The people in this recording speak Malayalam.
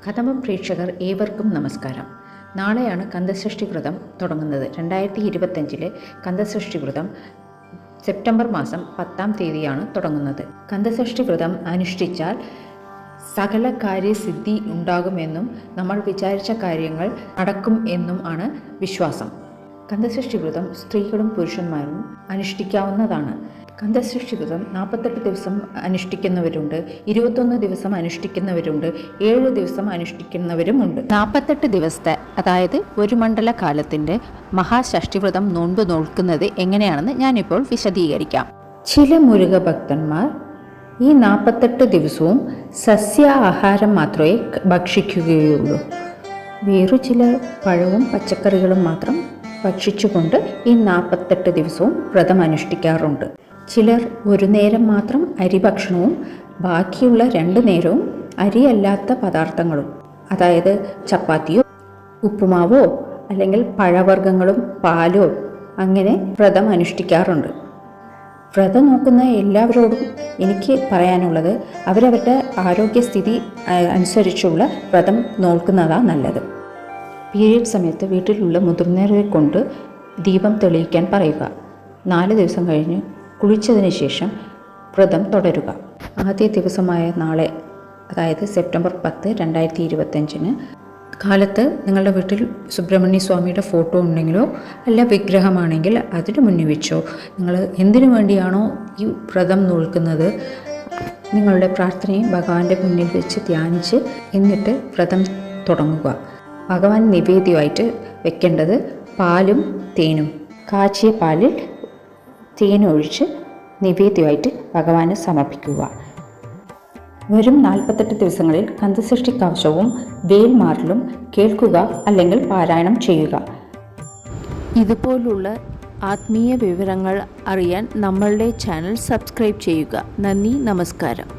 കഥമ്പം പ്രേക്ഷകർ ഏവർക്കും നമസ്കാരം. നാളെയാണ് കന്തസഷ്ടി വ്രതം തുടങ്ങുന്നത്. 2025 കന്തസഷ്ടി വ്രതം സെപ്റ്റംബർ മാസം 10-ാം തീയതിയാണ് തുടങ്ങുന്നത്. കന്തസഷ്ടി വ്രതം അനുഷ്ഠിച്ചാൽ സകല കാര്യസിദ്ധി ഉണ്ടാകുമെന്നും നമ്മൾ വിചാരിച്ച കാര്യങ്ങൾ നടക്കും എന്നും ആണ് വിശ്വാസം. കന്തസഷ്ടി വ്രതം സ്ത്രീകളും പുരുഷന്മാരും അനുഷ്ഠിക്കാവുന്നതാണ്. കന്തസഷ്ടി വ്രതം 48 ദിവസം അനുഷ്ഠിക്കുന്നവരുണ്ട്, 21 ദിവസം അനുഷ്ഠിക്കുന്നവരുണ്ട്, 7 ദിവസം അനുഷ്ഠിക്കുന്നവരുമുണ്ട്. 48 ദിവസത്തെ അതായത് ഒരു മണ്ഡല കാലത്തിൻ്റെ മഹാഷഷ്ടിവ്രതം നോൻപ് നോക്കുന്നത് എങ്ങനെയാണെന്ന് ഞാനിപ്പോൾ വിശദീകരിക്കാം. ചില മുരുക ഭക്തന്മാർ ഈ 48 ദിവസവും സസ്യാഹാരം മാത്രമേ ഭക്ഷിക്കുകയുള്ളൂ. വേറു ചില പഴവും പച്ചക്കറികളും മാത്രം ഭക്ഷിച്ചുകൊണ്ട് ഈ 48 ദിവസവും വ്രതം അനുഷ്ഠിക്കാറുണ്ട്. ചിലർ ഒരു നേരം മാത്രം അരി ഭക്ഷണവും ബാക്കിയുള്ള 2 നേരവും അരിയല്ലാത്ത പദാർത്ഥങ്ങളും, അതായത് ചപ്പാത്തിയോ ഉപ്പുമാവോ അല്ലെങ്കിൽ പഴവർഗ്ഗങ്ങളും പാലോ അങ്ങനെ വ്രതം അനുഷ്ഠിക്കാറുണ്ട്. വ്രതം നോക്കുന്ന എല്ലാവരോടും എനിക്ക് പറയാനുള്ളത് അവരവരുടെ ആരോഗ്യസ്ഥിതി അനുസരിച്ചുള്ള വ്രതം നോക്കുന്നതാണ് നല്ലത്. പീരിയഡ് സമയത്ത് വീട്ടിലുള്ള മുതിർന്നവരെ കൊണ്ട് ദീപം തെളിയിക്കാൻ പറയുക. 4 ദിവസം കഴിഞ്ഞ് കുളിച്ചതിന് ശേഷം വ്രതം തുടരുക. ആദ്യ ദിവസമായ നാളെ, അതായത് സെപ്റ്റംബർ 10, 2025 കാലത്ത് നിങ്ങളുടെ വീട്ടിൽ സുബ്രഹ്മണ്യ സ്വാമിയുടെ ഫോട്ടോ ഉണ്ടെങ്കിലോ അല്ല വിഗ്രഹമാണെങ്കിൽ അതിന് മുന്നിൽ വെച്ചോ നിങ്ങൾ എന്തിനു വേണ്ടിയാണോ ഈ വ്രതം നോക്കുന്നത് നിങ്ങളുടെ പ്രാർത്ഥനയും ഭഗവാന്റെ മുന്നിൽ വെച്ച് ധ്യാനിച്ച് എന്നിട്ട് വ്രതം തുടങ്ങുക. ഭഗവാൻ നിവേദ്യമായിട്ട് വെക്കേണ്ടത് പാലും തേനും. കാച്ചിയ പാലിൽ തേനൊഴിച്ച് നിവേദ്യമായിട്ട് ഭഗവാന് സമർപ്പിക്കുക. വരും 48 ദിവസങ്ങളിൽ കന്തസഷ്ടി കവചവും വേൽമാറലും കേൾക്കുക അല്ലെങ്കിൽ പാരായണം ചെയ്യുക. ഇതുപോലുള്ള ആത്മീയ വിവരങ്ങൾ അറിയാൻ നമ്മളുടെ ചാനൽ സബ്സ്ക്രൈബ് ചെയ്യുക. നന്ദി, നമസ്കാരം.